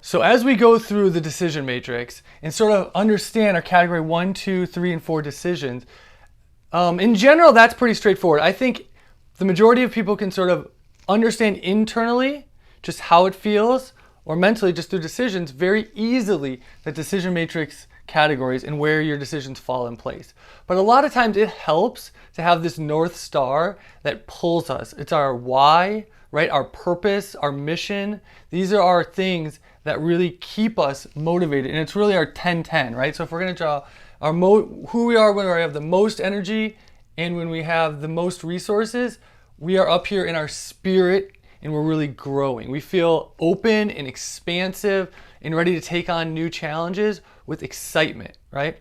So as we go through the decision matrix and sort of understand our category 1, 2, 3, and 4 decisions, in general, that's pretty straightforward. I think the majority of people can sort of understand internally just how it feels, or mentally just through decisions very easily, the decision matrix categories and where your decisions fall in place. But a lot of times it helps to have this North Star that pulls us. It's our why, right? Our purpose, our mission. These are our things that really keep us motivated. And it's really our 10-10, right? So if we're going to draw who we are when we have the most energy and when we have the most resources, we are up here in our spirit and we're really growing. We feel open and expansive and ready to take on new challenges with excitement, right?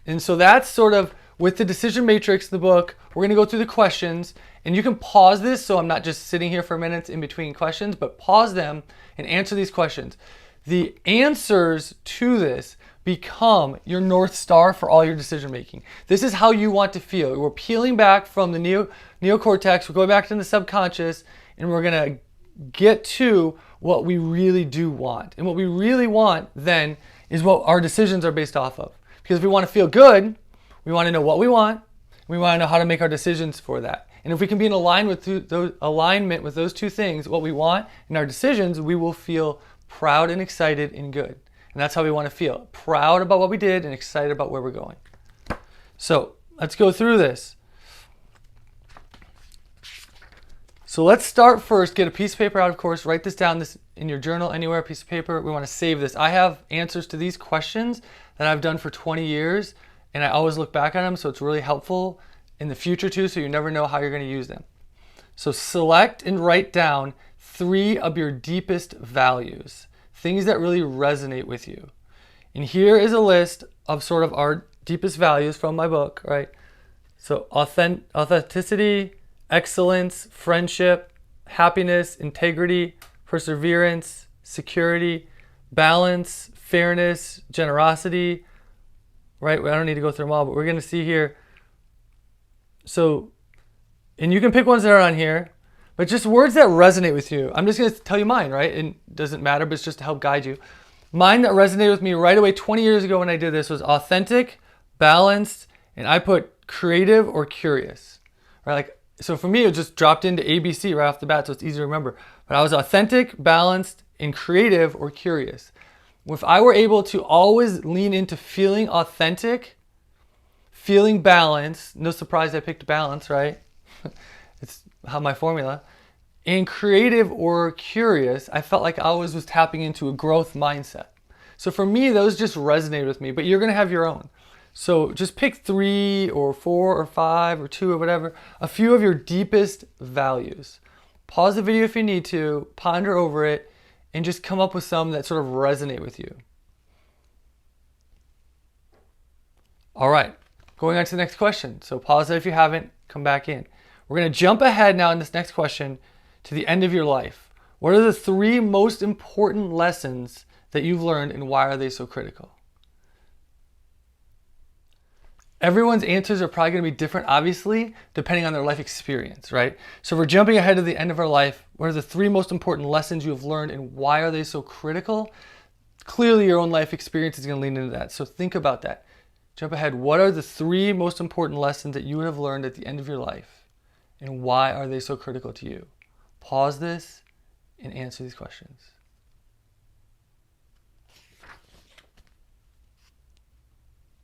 And so that's sort of with the decision matrix, the book, we're going to go through the questions, and you can pause this so I'm not just sitting here for minutes in between questions, but pause them and answer these questions. The answers to this become your North Star for all your decision making. This is how you want to feel. We're peeling back from the neocortex, we're going back to the subconscious, and we're going to get to what we really do want. And what we really want then is what our decisions are based off of. Because if we want to feel good, we want to know what we want, we want to know how to make our decisions for that. And if we can be in alignment with those two things, what we want and our decisions, we will feel proud and excited and good. And that's how we want to feel. Proud about what we did and excited about where we're going. So let's go through this. So let's start first, get a piece of paper out, of course, write this down in your journal, anywhere, a piece of paper. We want to save this. I have answers to these questions that I've done for 20 years, and I always look back at them, so it's really helpful in the future too, so you never know how you're going to use them. So select and write down 3 of your deepest values, things that really resonate with you. And here is a list of sort of our deepest values from my book, right? So authenticity, excellence, friendship, happiness, integrity, perseverance, security, balance, fairness, generosity, right? I don't need to go through them all, but we're going to see here. So, and you can pick ones that are on here, but just words that resonate with you. I'm just going to tell you mine, right? And it doesn't matter, but it's just to help guide you. Mine that resonated with me right away 20 years ago when I did this was authentic, balanced, and I put creative or curious, right? Like, so for me, it just dropped into ABC right off the bat, so it's easy to remember. But I was authentic, balanced, and creative or curious. If I were able to always lean into feeling authentic, feeling balanced, no surprise I picked balance, right? It's how my formula. And creative or curious, I felt like I always was tapping into a growth mindset. So for me, those just resonated with me, but you're going to have your own. So just pick 3 or 4 or 5 or 2 or whatever, a few of your deepest values. Pause the video if you need to, ponder over it, and just come up with some that sort of resonate with you. All right, going on to the next question. So pause it if you haven't, come back in. We're going to jump ahead now in this next question to the end of your life. What are the 3 most important lessons that you've learned, and why are they so critical? Everyone's answers are probably going to be different, obviously, depending on their life experience, right? So we're jumping ahead to the end of our life. What are the 3 most important lessons you have learned, and why are they so critical? Clearly, your own life experience is going to lean into that. So think about that. Jump ahead. What are the 3 most important lessons that you would have learned at the end of your life, and why are they so critical to you? Pause this and answer these questions.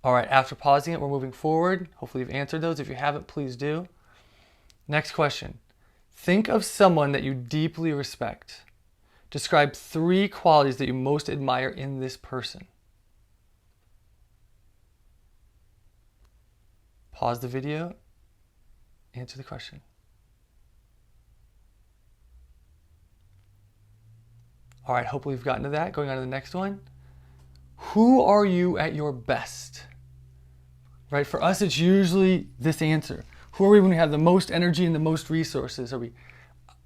All right, after pausing it, we're moving forward. Hopefully you've answered those. If you haven't, please do. Next question. Think of someone that you deeply respect. Describe 3 qualities that you most admire in this person. Pause the video. Answer the question. All right, hopefully you've gotten to that. Going on to the next one. Who are you at your best? Right, for us, it's usually this answer. Who are we when we have the most energy and the most resources? Are we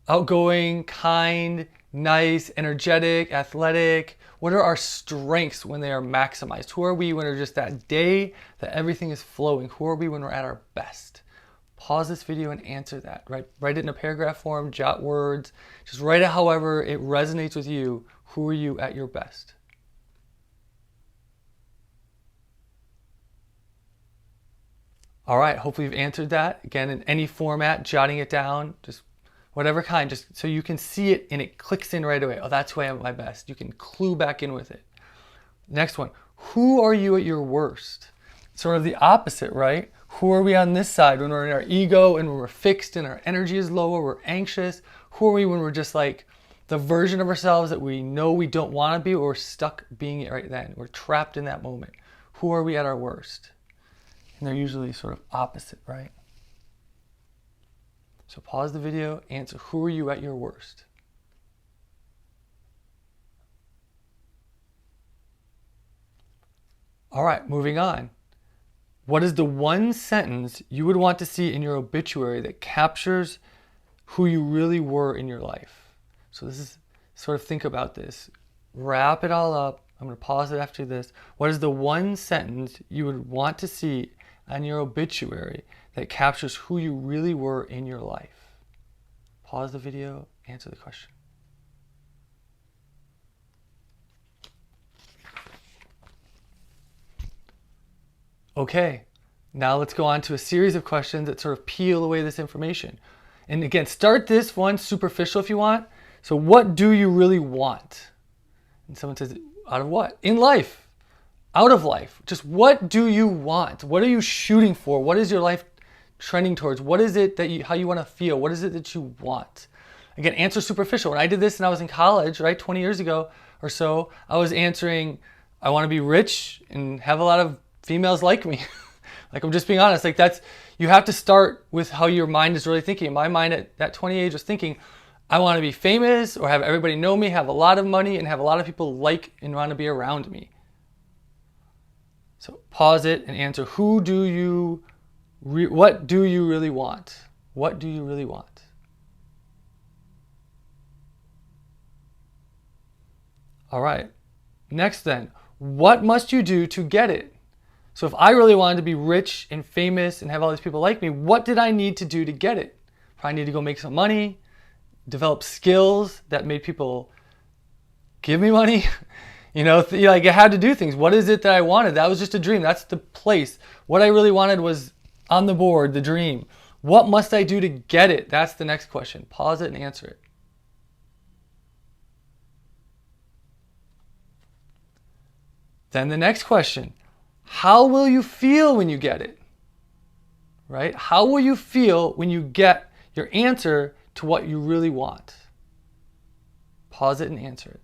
outgoing, kind, nice, energetic, athletic? What are our strengths when they are maximized? Who are we when we're just that day that everything is flowing? Who are we when we're at our best? Pause this video and answer that, right? Write it in a paragraph form, jot words, just write it however it resonates with you. Who are you at your best? All right, hopefully you've answered that. Again, in any format, jotting it down, just whatever kind, just so you can see it and it clicks in right away. Oh, that's who I am at my best. You can clue back in with it. Next one, who are you at your worst? Sort of the opposite, right? Who are we on this side when we're in our ego and when we're fixed and our energy is lower, we're anxious? Who are we when we're just like the version of ourselves that we know we don't want to be, or we're stuck being it right then? We're trapped in that moment. Who are we at our worst? And they're usually sort of opposite, right? So pause the video, answer, who are you at your worst? All right, moving on. What is the one sentence you would want to see in your obituary that captures who you really were in your life? So this is sort of, think about this. Wrap it all up. I'm going to pause it after this. What is the one sentence you would want to see on your obituary that captures who you really were in your life? Pause the video, answer the question. Okay, now let's go on to a series of questions that sort of peel away this information. And again, start this one superficial if you want. So what do you really want? And someone says, out of what? In life. Out of life. Just what do you want? What are you shooting for? What is your life trending towards? What is it that how you want to feel? What is it that you want? Again, answer superficial. When I did this and I was in college, right, 20 years ago or so, I was answering, I want to be rich and have a lot of females like me. Like, I'm just being honest. Like, that's, you have to start with how your mind is really thinking. My mind at that 20 age was thinking, I want to be famous or have everybody know me, have a lot of money, and have a lot of people like and want to be around me. So pause it and answer, what do you really want? What do you really want? All right. Next then, what must you do to get it? So if I really wanted to be rich and famous and have all these people like me, what did I need to do to get it? Probably need to go make some money, develop skills that made people give me money. You know, like I had to do things. What is it that I wanted? That was just a dream. That's the place. What I really wanted was on the board, the dream. What must I do to get it? That's the next question. Pause it and answer it. Then the next question, how will you feel when you get it? Right? How will you feel when you get your answer to what you really want? Pause it and answer it.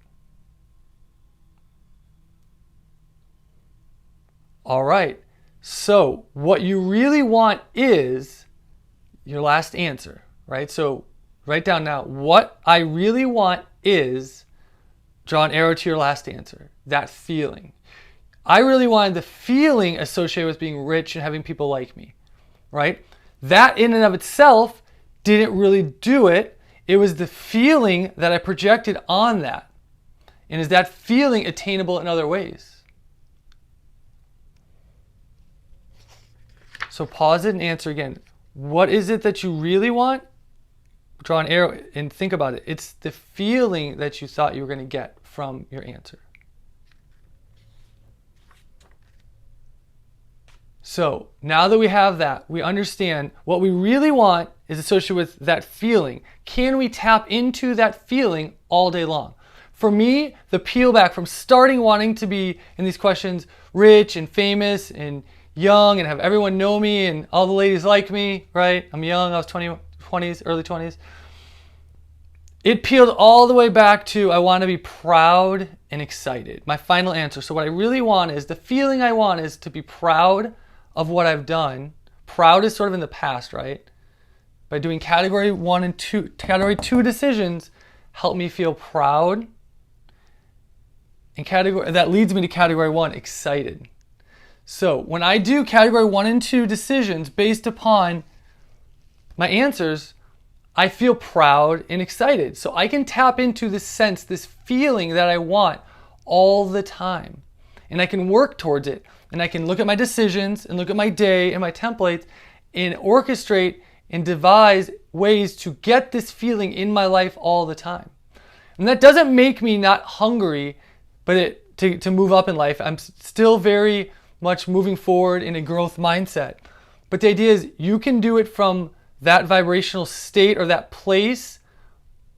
All right, so what you really want is your last answer, right? So write down now, what I really want is, draw an arrow to your last answer, that feeling. I really wanted the feeling associated with being rich and having people like me, right? That in and of itself didn't really do it. It was the feeling that I projected on that. And is that feeling attainable in other ways? So pause it and answer again. What is it that you really want? Draw an arrow and think about it. It's the feeling that you thought you were going to get from your answer. So now that we have that, we understand what we really want is associated with that feeling. Can we tap into that feeling all day long? For me, the peel back from starting wanting to be, in these questions, rich and famous and young and have everyone know me and all the ladies like me, right? I'm young, I was 20s, early 20s. It peeled all the way back to I want to be proud and excited. My final answer. So what I really want is, the feeling I want is to be proud of what I've done. Proud is sort of in the past, right? By doing category 2 decisions, help me feel proud. And that leads me to category 1, excited. So when I do category 1 and 2 decisions based upon my answers, I feel proud and excited. So I can tap into this sense, this feeling that I want all the time. And I can work towards it. And I can look at my decisions and look at my day and my templates and orchestrate and devise ways to get this feeling in my life all the time. And that doesn't make me not hungry, but to move up in life. I'm still very much moving forward in a growth mindset. But the idea is you can do it from that vibrational state or that place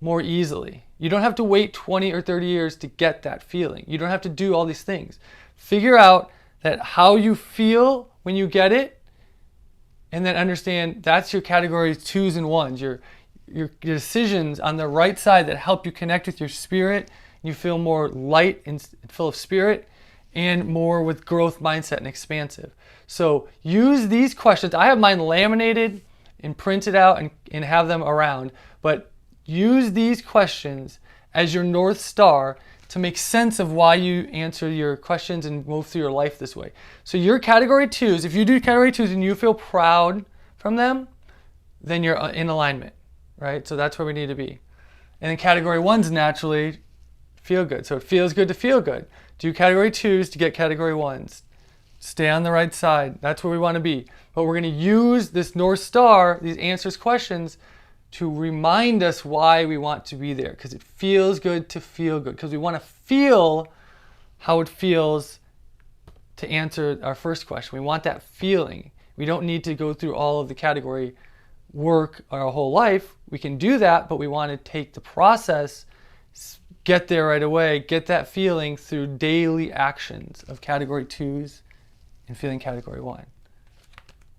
more easily. You don't have to wait 20 or 30 years to get that feeling. You don't have to do all these things. Figure out that how you feel when you get it, and then understand that's your category 2s and 1s, your decisions on the right side that help you connect with your spirit. You feel more light and full of spirit, and more with growth mindset and expansive. So use these questions. I have mine laminated and printed out and have them around, but use these questions as your North Star to make sense of why you answer your questions and move through your life this way. So your category 2s, if you do category 2s and you feel proud from them, then you're in alignment, right? So that's where we need to be. And then category 1s naturally feel good. So it feels good to feel good. Do category 2s to get category 1s. Stay on the right side. That's where we want to be. But we're going to use this North Star, these answers questions, to remind us why we want to be there. Because it feels good to feel good. Because we want to feel how it feels to answer our first question. We want that feeling. We don't need to go through all of the category work our whole life. We can do that, but we want to take the process, get there right away, get that feeling through daily actions of category 2s and feeling category 1.